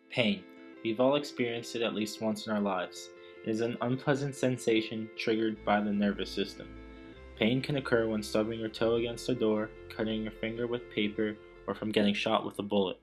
Pain. We've all experienced it at least once in our lives. It is an unpleasant sensation triggered by the nervous system. Pain can occur when stubbing your toe against a door, cutting your finger with paper, or from getting shot with a bullet.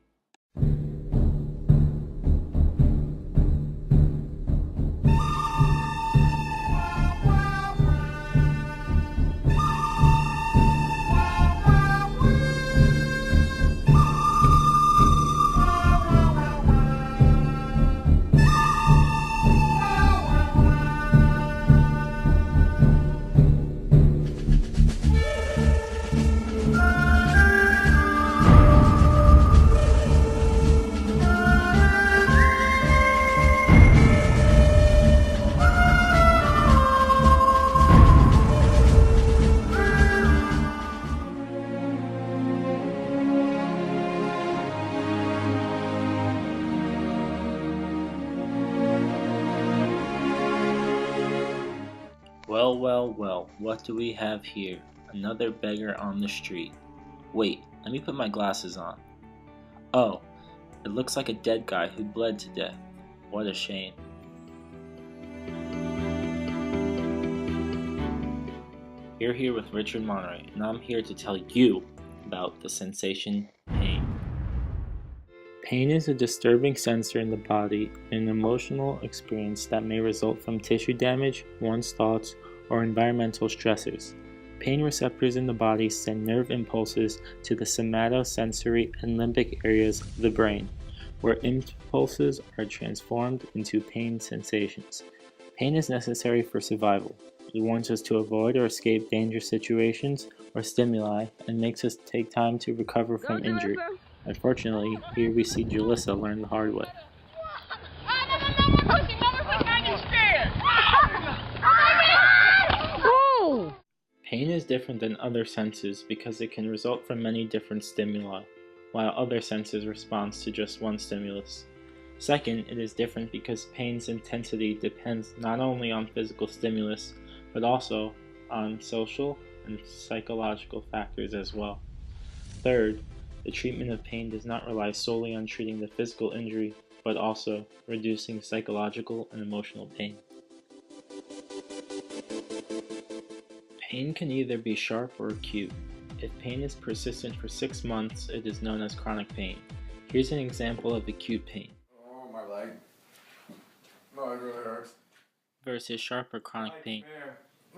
Well, what do we have here? Another beggar on the street. Wait, let me put my glasses on. Oh, it looks like a dead guy who bled to death. What a shame. You're here with Richard Monterey, and I'm here to tell you about the sensation pain. Pain is a disturbing sensor in the body, an emotional experience that may result from tissue damage, one's thoughts, or environmental stressors. Pain receptors in the body send nerve impulses to the somatosensory and limbic areas of the brain, where impulses are transformed into pain sensations. Pain is necessary for survival. It warns us to avoid or escape dangerous situations or stimuli and makes us take time to recover from injury. Unfortunately, here we see Jalissa learn the hard way. Pain is different than other senses because it can result from many different stimuli, while other senses respond to just one stimulus. Second, it is different because pain's intensity depends not only on physical stimulus, but also on social and psychological factors as well. Third, the treatment of pain does not rely solely on treating the physical injury, but also reducing psychological and emotional pain. Pain can either be sharp or acute. If pain is persistent for 6 months, it is known as chronic pain. Here's an example of acute pain. Oh, my leg. No, it really hurts. Versus sharp or chronic pain.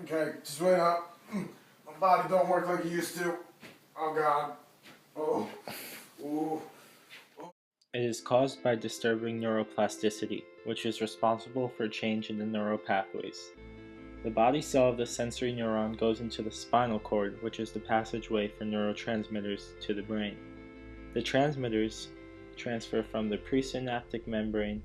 Okay, just wait up. My body don't work like it used to. Oh, God. Oh. Ooh. It is caused by disturbing neuroplasticity, which is responsible for change in the neural pathways. The body cell of the sensory neuron goes into the spinal cord, which is the passageway for neurotransmitters to the brain. The transmitters transfer from the presynaptic membrane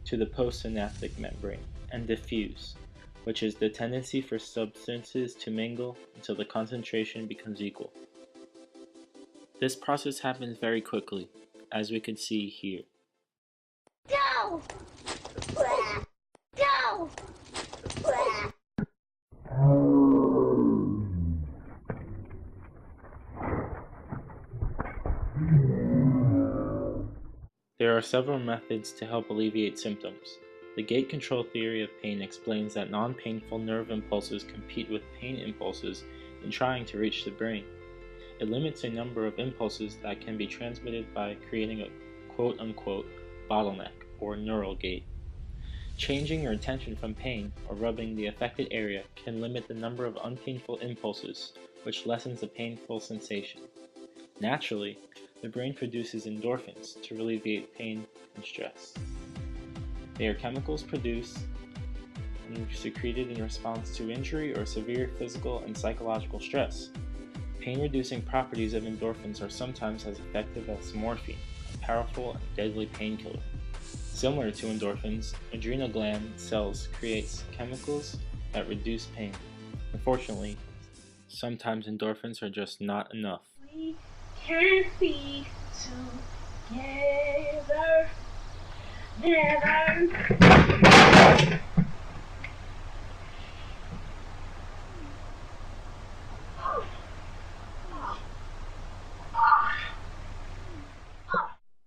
to the postsynaptic membrane and diffuse, which is the tendency for substances to mingle until the concentration becomes equal. This process happens very quickly, as we can see here. Go! Go! There are several methods to help alleviate symptoms. The gate control theory of pain explains that non-painful nerve impulses compete with pain impulses in trying to reach the brain. It limits the number of impulses that can be transmitted by creating a quote-unquote bottleneck or neural gate. Changing your attention from pain or rubbing the affected area can limit the number of unpainful impulses, which lessens the painful sensation. Naturally, the brain produces endorphins to alleviate pain and stress. They are chemicals produced and secreted in response to injury or severe physical and psychological stress. Pain-reducing properties of endorphins are sometimes as effective as morphine, a powerful and deadly painkiller. Similar to endorphins, adrenal gland cells create chemicals that reduce pain. Unfortunately, sometimes endorphins are just not enough. We can be together, never.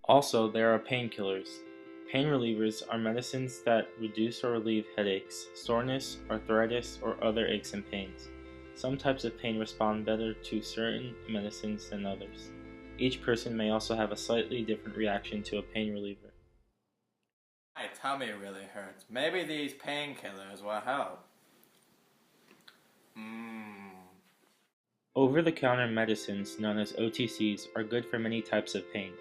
Also, there are painkillers. Pain relievers are medicines that reduce or relieve headaches, soreness, arthritis, or other aches and pains. Some types of pain respond better to certain medicines than others. Each person may also have a slightly different reaction to a pain reliever. My tummy really hurts. Maybe these painkillers will help. Over-the-counter medicines, known as OTCs, are good for many types of pain.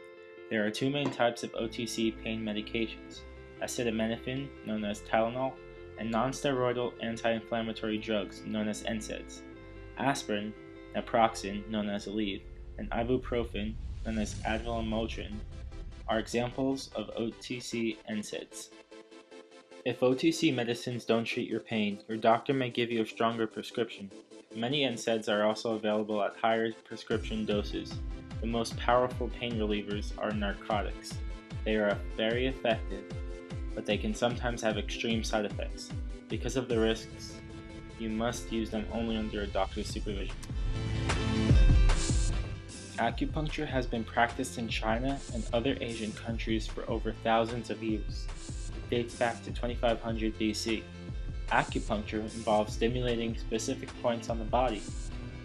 There are two main types of OTC pain medications: acetaminophen, known as Tylenol, and non-steroidal anti-inflammatory drugs, known as NSAIDs. Aspirin, naproxen, known as Aleve, and ibuprofen, known as Advil and Motrin, are examples of OTC NSAIDs. If OTC medicines don't treat your pain, your doctor may give you a stronger prescription. Many NSAIDs are also available at higher prescription doses. The most powerful pain relievers are narcotics. They are very effective, but they can sometimes have extreme side effects. Because of the risks, you must use them only under a doctor's supervision. Acupuncture has been practiced in China and other Asian countries for over thousands of years. It dates back to 2500 BC. Acupuncture involves stimulating specific points on the body.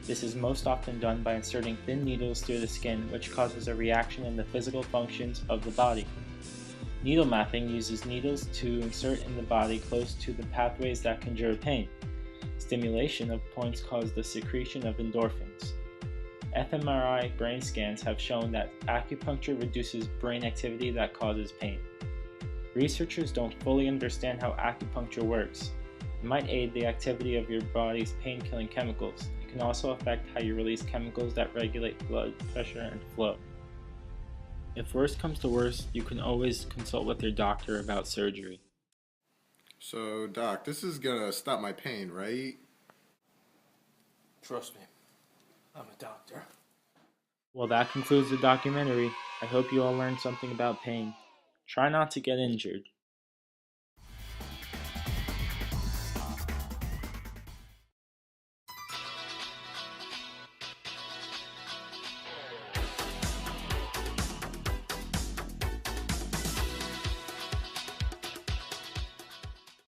This is most often done by inserting thin needles through the skin, which causes a reaction in the physical functions of the body. Needle mapping uses needles to insert in the body close to the pathways that conjure pain. Stimulation of points causes the secretion of endorphins. fMRI brain scans have shown that acupuncture reduces brain activity that causes pain. Researchers don't fully understand how acupuncture works. It might aid the activity of your body's pain-killing chemicals. It can also affect how you release chemicals that regulate blood pressure and flow. If worst comes to worst, you can always consult with your doctor about surgery. So, Doc, this is gonna stop my pain, right? Trust me, I'm a doctor. Well, that concludes the documentary. I hope you all learned something about pain. Try not to get injured.